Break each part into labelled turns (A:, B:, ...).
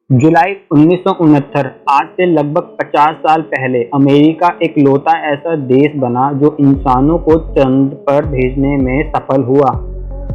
A: जुलाई 1969 आज से लगभग 50 साल पहले अमेरिका इकलौता ऐसा देश बना जो इंसानों को चंद पर भेजने में सफल हुआ।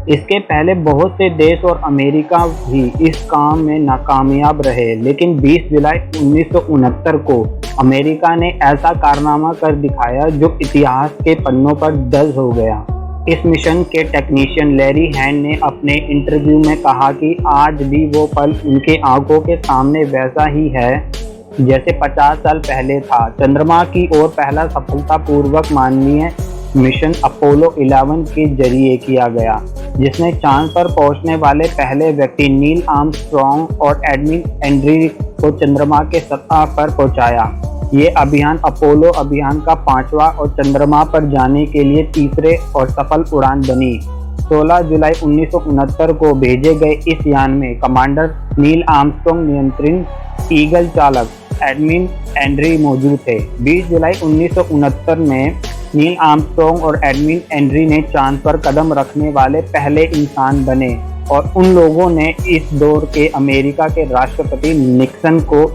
A: इसके पहले बहुत से देश और अमेरिका भी इस काम में नाकामयाब रहे, लेकिन 20 जुलाई 1969 को अमेरिका ने ऐसा कारनामा कर दिखाया जो इतिहास के पन्नों पर दर्ज हो गया। इस मिशन के टेक्नीशियन लैरी हैंड ने अपने इंटरव्यू में कहा कि आज भी वो पल उनके आंखों के सामने वैसा ही है जैसे 50 साल पहले था। चंद्रमा की ओर पहला सफलतापूर्वक मानवीय मिशन अपोलो 11 के जरिए किया गया, जिसने चांद पर पहुंचने वाले पहले व्यक्ति नील आर्मस्ट्रॉन्ग और एडविन एंड्री को चंद्रमा के सतह पर पहुंचाया। ये अभियान अपोलो अभियान का 5वां और चंद्रमा पर जाने के लिए तीसरे और सफल उड़ान बनी। 16 जुलाई 1969 को भेजे गए इस यान में कमांडर नील आर्मस्ट्रॉन्ग, नियंत्रण ईगल चालक एडविन एंड्री मौजूद थे। 20 जुलाई 1969 में नील आर्मस्ट्रॉन्ग और एडविन एंड्री ने चांद पर कदम रखने वाले पहले इंसान बने और उन लोगों ने इस दौर के अमेरिका के राष्ट्रपति निक्सन को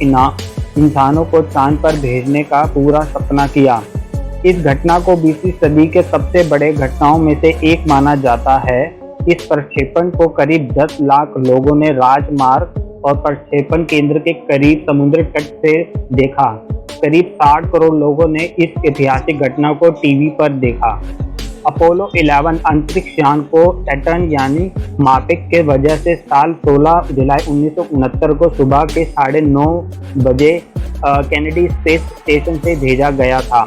A: इंसानों को चांद पर भेजने का पूरा सपना किया। इस घटना को 20वीं सदी के सबसे बड़े घटनाओं में से एक माना जाता है। इस प्रक्षेपण को करीब 10 लाख लोगों ने राजमार्ग और प्रक्षेपण केंद्र के करीब समुद्र तट से देखा। करीब 60 करोड़ लोगों ने इस ऐतिहासिक घटना को टीवी पर देखा। अपोलो 11 अंतरिक्ष यान को सैटर्न यानी मापिक के वजह से साल 16 जुलाई 1969 को सुबह के 9:30 बजे केनेडी स्पेस स्टेशन से भेजा गया था।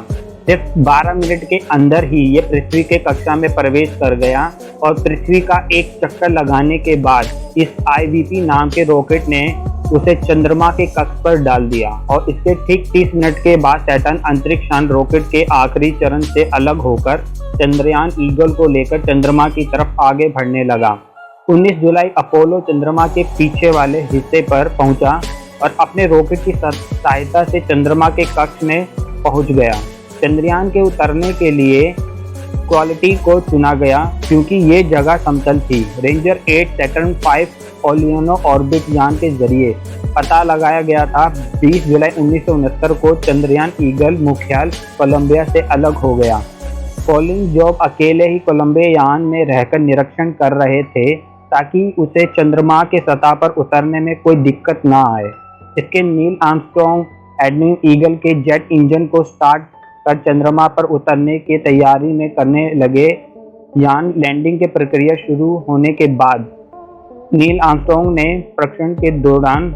A: सिर्फ 12 मिनट के अंदर ही ये पृथ्वी के कक्षा में प्रवेश कर गया और पृथ्वी का एक चक्कर लगाने के बाद इस IVP नाम के रॉकेट ने उसे चंद्रमा के कक्ष पर डाल दिया और इसके ठीक 30 मिनट के बाद सैटर्न अंतरिक्ष यान रॉकेट के आखिरी चरण से अलग होकर चंद्रयान ईगल को लेकर चंद्रमा की तरफ आगे बढ़ने लगा। 19 जुलाई अपोलो चंद्रमा के पीछे वाले हिस्से पर पहुंचा और अपने रॉकेट की सहायता से चंद्रमा के कक्ष में पहुंच गया। चंद्रयान के उतरने के लिए क्वालिटी को चुना गया क्योंकि ये जगह समतल थी। रेंजर 8 सैटर्न 5 ओलियनो ऑर्बिट यान के जरिए पता लगाया गया था। 20 जुलाई 1969 को चंद्रयान ईगल मुख्यालय कोलंबिया से अलग हो गया। कॉलिन जॉब अकेले ही कोलंबिया यान में रहकर निरीक्षण कर रहे थे ताकि उसे चंद्रमा के सतह पर उतरने में कोई दिक्कत ना आए। इसके नील आर्मस्ट्रॉन्ग एडविन ईगल के जेट इंजन को स्टार्ट कर चंद्रमा पर उतरने की तैयारी में करने लगे। यान लैंडिंग की प्रक्रिया शुरू होने के बाद नील आर्मस्ट्रॉन्ग ने प्रक्षेपण के दौरान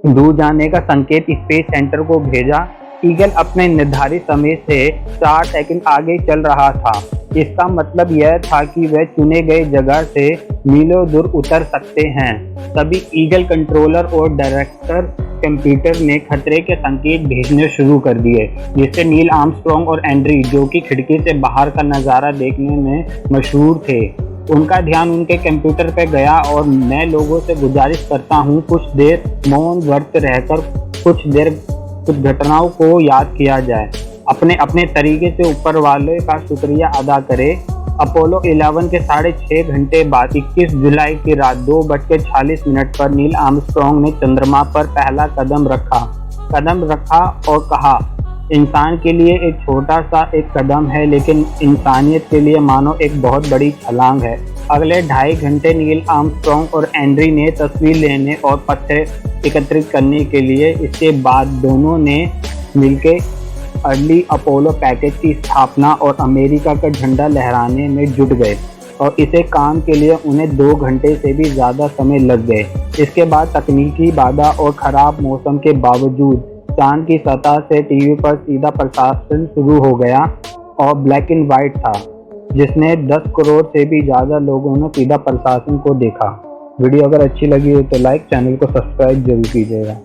A: दूर जाने का संकेत स्पेस सेंटर को भेजा। ईगल अपने निर्धारित समय से 4 सेकंड आगे चल रहा था। इसका मतलब यह था कि वह चुने गए जगह से मीलों दूर उतर सकते हैं। तभी ईगल कंट्रोलर और डायरेक्टर कंप्यूटर ने खतरे के संकेत भेजने शुरू कर दिए, जिससे नील आर्मस्ट्रॉन्ग और एंड्री, जो कि खिड़की से बाहर का नज़ारा देखने में मशहूर थे, उनका ध्यान उनके कंप्यूटर पर गया। और मैं लोगों से गुजारिश करता हूँ कुछ देर मौन व्रत रहकर कुछ घटनाओं को याद किया जाए, अपने अपने तरीके से ऊपर वाले का शुक्रिया अदा करें। अपोलो 11 के 6.5 घंटे बाद 21 जुलाई की रात 2:40 पर नील आर्मस्ट्रॉन्ग ने चंद्रमा पर पहला कदम रखा और कहा, इंसान के लिए एक छोटा सा एक कदम है, लेकिन इंसानियत के लिए मानो एक बहुत बड़ी छलांग है। अगले 2.5 घंटे नील आर्मस्ट्रॉन्ग और एंड्री ने तस्वीर लेने और पत्थर एकत्रित करने के लिए। इसके बाद दोनों ने मिलकर अर्ली अपोलो पैकेज की स्थापना और अमेरिका का झंडा लहराने में जुट गए और इसे काम के लिए उन्हें 2 घंटे से भी ज़्यादा समय लग गए। इसके बाद तकनीकी बाधा और ख़राब मौसम के बावजूद चांद की सतह से टीवी पर सीधा प्रसारण शुरू हो गया और ब्लैक एंड वाइट था, जिसने 10 करोड़ से भी ज़्यादा लोगों ने सीधा प्रसारण को देखा। वीडियो अगर अच्छी लगी हो तो लाइक, चैनल को सब्सक्राइब जरूर कीजिएगा।